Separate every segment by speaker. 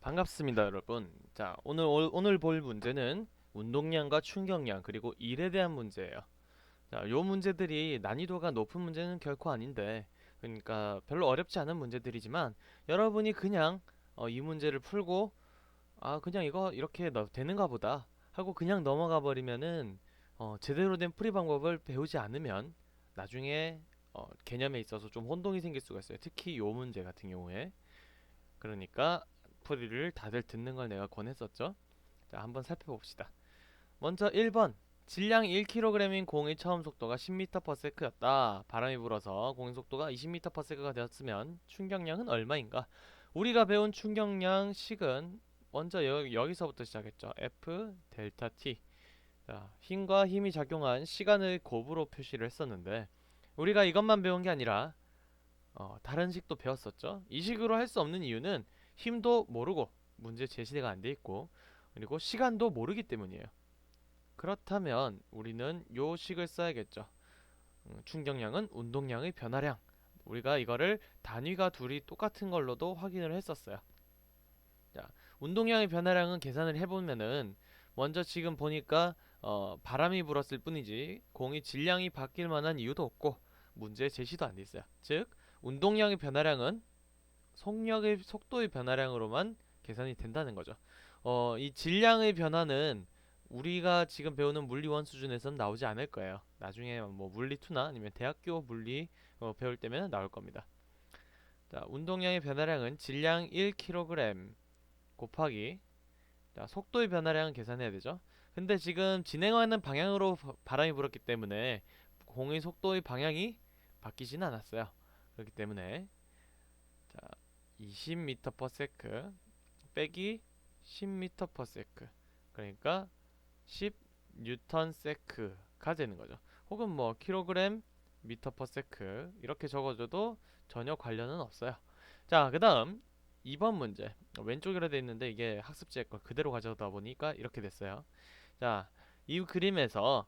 Speaker 1: 반갑습니다, 여러분. 자, 오늘 볼 문제는 운동량과 충격량 그리고 일에 대한 문제예요. 자, 요 문제들이 난이도가 높은 문제는 결코 아닌데, 그러니까 별로 어렵지 않은 문제들이지만 여러분이 그냥 이 문제를 풀고 그냥 이거 이렇게 되는가 보다 하고 그냥 넘어가 버리면은 제대로 된 풀이 방법을 배우지 않으면 나중에 개념에 있어서 좀 혼동이 생길 수가 있어요. 특히 요 문제 같은 경우에. 그러니까 풀이를 다들 듣는 걸 내가 권했었죠. 자, 한번 살펴봅시다. 먼저 1번. 질량 1kg인 공의 처음 속도가 10m/s였다. 바람이 불어서 공의 속도가 20m/s가 되었으면 충격량은 얼마인가? 우리가 배운 충격량 식은 먼저 여기서부터 시작했죠. F 델타 T. 자, 힘과 힘이 작용한 시간을 곱으로 표시를 했었는데 우리가 이것만 배운 게 아니라 다른 식도 배웠었죠. 이 식으로 할 수 없는 이유는 힘도 모르고 문제 제시가 안 돼 있고 그리고 시간도 모르기 때문이에요. 그렇다면 우리는 요 식을 써야겠죠. 충격량은 운동량의 변화량. 우리가 이거를 단위가 둘이 똑같은 걸로도 확인을 했었어요. 자, 운동량의 변화량은 계산을 해보면은 먼저 지금 보니까 바람이 불었을 뿐이지 공이 질량이 바뀔 만한 이유도 없고 문제 제시도 안 돼 있어요. 즉 운동량의 변화량은 속도의 변화량으로만 계산이 된다는 거죠. 이 질량의 변화는 우리가 지금 배우는 물리1 수준에서는 나오지 않을 거예요. 나중에 뭐 물리2나 아니면 대학교 물리 배울 때면 나올 겁니다. 자, 운동량의 변화량은 질량 1kg 곱하기 자, 속도의 변화량은 계산해야 되죠. 근데 지금 진행하는 방향으로 바람이 불었기 때문에 공의 속도의 방향이 바뀌지는 않았어요. 그렇기 때문에 자, 20m/s 빼기 10m/s 그러니까 10Nm/s가 되는 거죠. 혹은 뭐 kg m/s 이렇게 적어줘도 전혀 관련은 없어요. 자, 그 다음 2번 문제 왼쪽이라 돼 있는데 이게 학습지에 걸 그대로 가져다 보니까 이렇게 됐어요. 자, 이 그림에서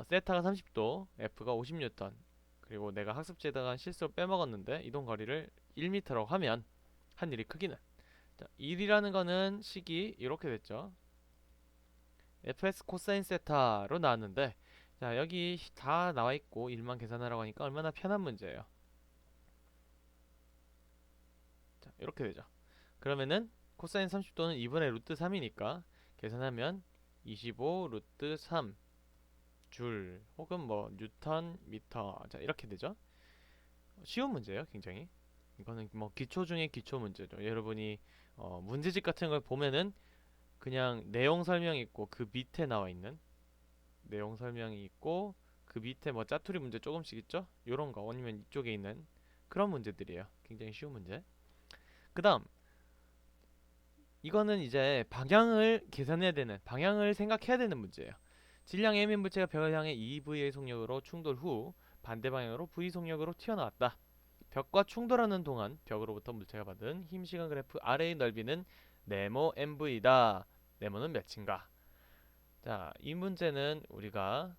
Speaker 1: 세타가 30도, F가 50N 그리고 내가 학습지에다가 실수로 빼먹었는데 이동 거리를 1m라고 하면 한 일의 크기는 자, 1이라는 거는 식이 이렇게 됐죠. fs 코사인 세타로 나왔는데 자, 여기 다 나와 있고 1만 계산하라고 하니까 얼마나 편한 문제예요. 자, 이렇게 되죠. 그러면은 코사인 30도는 2분의 루트 3이니까 계산하면 25 루트 3 줄 혹은 뭐 뉴턴 미터 자, 이렇게 되죠. 쉬운 문제예요, 굉장히. 이거는 뭐 기초 중에 기초 문제죠. 여러분이 문제집 같은 걸 보면은 그냥 내용 설명이 있고 그 밑에 나와 있는 내용 설명이 있고 그 밑에 뭐 짜투리 문제 조금씩 있죠? 요런 거 아니면 이쪽에 있는 그런 문제들이에요. 굉장히 쉬운 문제. 그 다음 이거는 이제 방향을 계산해야 되는 방향을 생각해야 되는 문제예요. 질량 M인 물체가 벽을 향해 2V의 속력으로 충돌 후 반대 방향으로 V 속력으로 튀어나왔다. 벽과 충돌하는 동안 벽으로부터 물체가 받은 힘 시간 그래프 아래의 넓이는 네모 MV다. 네모는 몇인가? 자, 이 문제는 우리가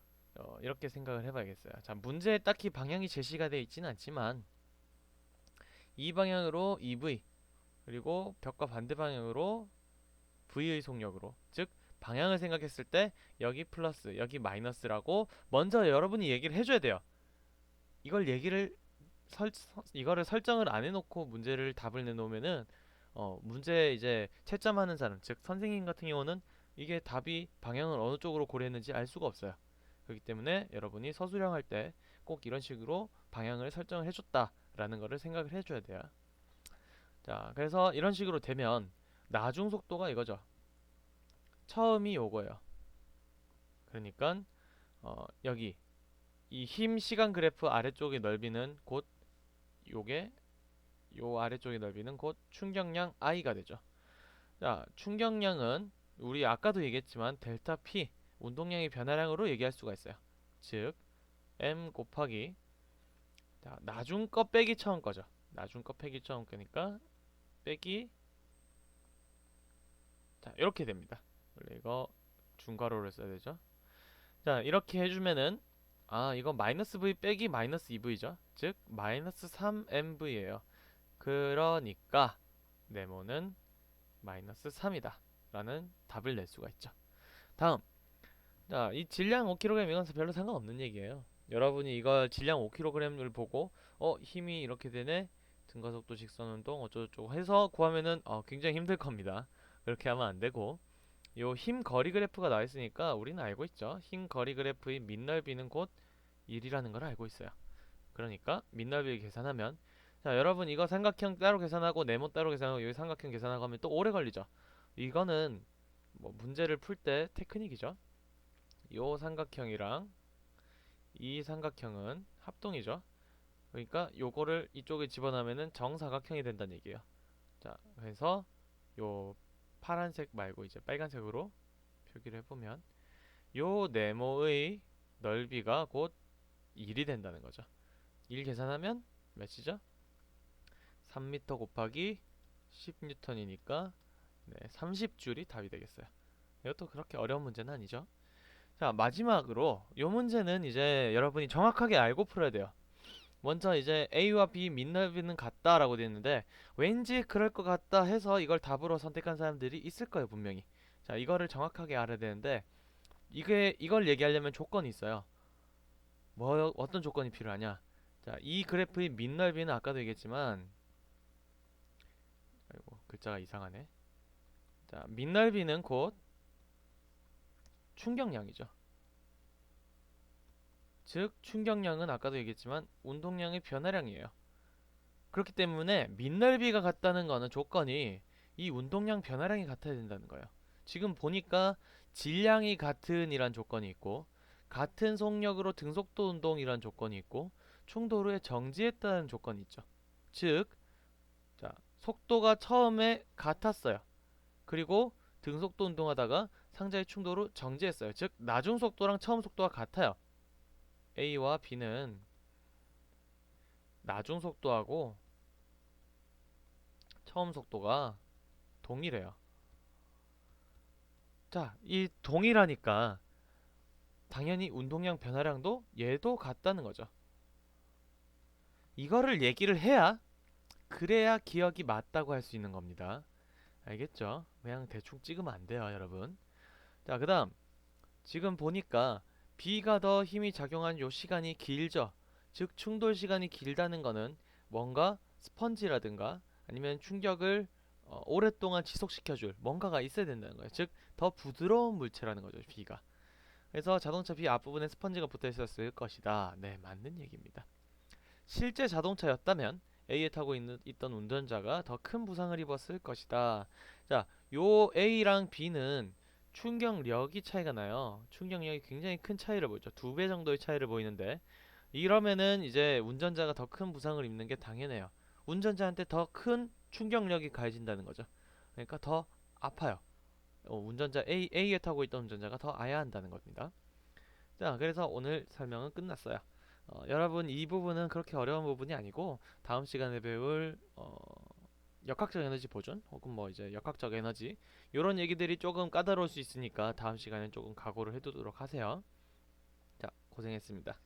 Speaker 1: 이렇게 생각을 해봐야겠어요. 자, 문제에 딱히 방향이 제시가 되어 있지는 않지만 이 방향으로 EV 그리고 벽과 반대 방향으로 V의 속력으로 즉 방향을 생각했을 때 여기 플러스 여기 마이너스라고 먼저 여러분이 얘기를 해줘야 돼요. 이걸 얘기를 이거를 설정을 안 해놓고 문제를 답을 내놓으면은 문제 이제 채점하는 사람 즉 선생님 같은 경우는 이게 답이 방향을 어느 쪽으로 고려했는지 알 수가 없어요. 그렇기 때문에 여러분이 서술형할 때 꼭 이런 식으로 방향을 설정을 해줬다라는 거를 생각을 해줘야 돼요. 자, 그래서 이런 식으로 되면 나중 속도가 이거죠. 처음이 요거예요. 그러니까 여기 이 힘 시간 그래프 아래쪽의 넓이는 곧 요게 요 아래쪽의 넓이는 곧 충격량 I가 되죠. 자, 충격량은 우리 아까도 얘기했지만 델타 P 운동량의 변화량으로 얘기할 수가 있어요. 즉 M 곱하기 자, 나중 거 빼기 처음 거죠. 나중 거 빼기 처음 거니까 빼기 자, 이렇게 됩니다. 원래 이거 중괄호를 써야 되죠. 자, 이렇게 해주면은 이거 마이너스 V 빼기 마이너스 2V죠. 즉 마이너스 3MV예요. 그러니까 네모는 마이너스 3이다 라는 답을 낼 수가 있죠. 다음, 자, 이 질량 5kg 이건 별로 상관없는 얘기예요. 여러분이 이걸 질량 5kg을 보고 힘이 이렇게 되네, 등가속도 직선운동 어쩌고저쩌고 해서 구하면은 굉장히 힘들 겁니다. 그렇게 하면 안 되고, 요 힘 거리 그래프가 나와 있으니까 우리는 알고 있죠. 힘 거리 그래프의 밑넓이는 곧 1이라는 걸 알고 있어요. 그러니까 밑넓이를 계산하면, 자, 여러분 이거 삼각형 따로 계산하고 네모 따로 계산하고 여기 삼각형 계산하고 하면 또 오래 걸리죠. 이거는 뭐 문제를 풀 때 테크닉이죠. 요 삼각형이랑 이 삼각형은 합동이죠. 그러니까 요거를 이쪽에 집어넣으면은 정사각형이 된다는 얘기예요. 자, 그래서 요 파란색 말고 이제 빨간색으로 표기를 해보면 요 네모의 넓이가 곧 1이 된다는 거죠. 1 계산하면 몇이죠? 3m 곱하기 10N이니까 30줄이 답이 되겠어요. 이것도 그렇게 어려운 문제는 아니죠. 자, 마지막으로 요 문제는 이제 여러분이 정확하게 알고 풀어야 돼요. 먼저 이제 A와 B 밑넓이는 같다라고 되어 있는데 왠지 그럴 것 같다 해서 이걸 답으로 선택한 사람들이 있을 거예요, 분명히. 자, 이거를 정확하게 알아야 되는데 이걸 얘기하려면 조건이 있어요. 뭐 어떤 조건이 필요하냐? 자, 이 그래프의 밑넓이는 아까도 얘기했지만, 아이고 글자가 이상하네. 자, 밑넓이는 곧 충격량이죠. 즉 충격량은 아까도 얘기했지만 운동량의 변화량이에요. 그렇기 때문에 밑넓이가 같다는 거는 조건이 이 운동량 변화량이 같아야 된다는 거예요. 지금 보니까 질량이 같은 이란 조건이 있고, 같은 속력으로 등속도 운동이란 조건이 있고, 충도로에 정지했다는 조건이 있죠. 즉, 자, 속도가 처음에 같았어요. 그리고 등속도 운동하다가 상자의 충도로 정지했어요. 즉 나중 속도랑 처음 속도가 같아요. A와 B는 나중 속도하고 처음 속도가 동일해요. 자, 이 동일하니까 당연히 운동량 변화량도 얘도 같다는 거죠. 이거를 얘기를 해야, 그래야 기억이 맞다고 할 수 있는 겁니다. 알겠죠? 그냥 대충 찍으면 안 돼요, 여러분. 자, 그 다음 지금 보니까 B가 더 힘이 작용한 요 시간이 길죠. 즉 충돌 시간이 길다는 거는 뭔가 스펀지라든가 아니면 충격을 오랫동안 지속시켜줄 뭔가가 있어야 된다는 거예요. 즉 더 부드러운 물체라는 거죠, B가. 그래서 자동차 B 앞부분에 스펀지가 붙어 있었을 것이다. 네, 맞는 얘기입니다. 실제 자동차였다면 A에 타고 있던 운전자가 더 큰 부상을 입었을 것이다. 자, 요 A랑 B는 충격력이 차이가 나요. 충격력이 굉장히 큰 차이를 보이죠. 2배 정도의 차이를 보이는데, 이러면은 이제 운전자가 더 큰 부상을 입는 게 당연해요. 운전자한테 더 큰 충격력이 가해진다는 거죠. 그러니까 더 아파요. 운전자 A에 타고 있던 운전자가 더 아야 한다는 겁니다. 자, 그래서 오늘 설명은 끝났어요. 여러분 이 부분은 그렇게 어려운 부분이 아니고 다음 시간에 배울 역학적 에너지 보존 혹은 뭐 이제 역학적 에너지 이런 얘기들이 조금 까다로울 수 있으니까 다음 시간에 조금 각오를 해두도록 하세요. 자, 고생했습니다.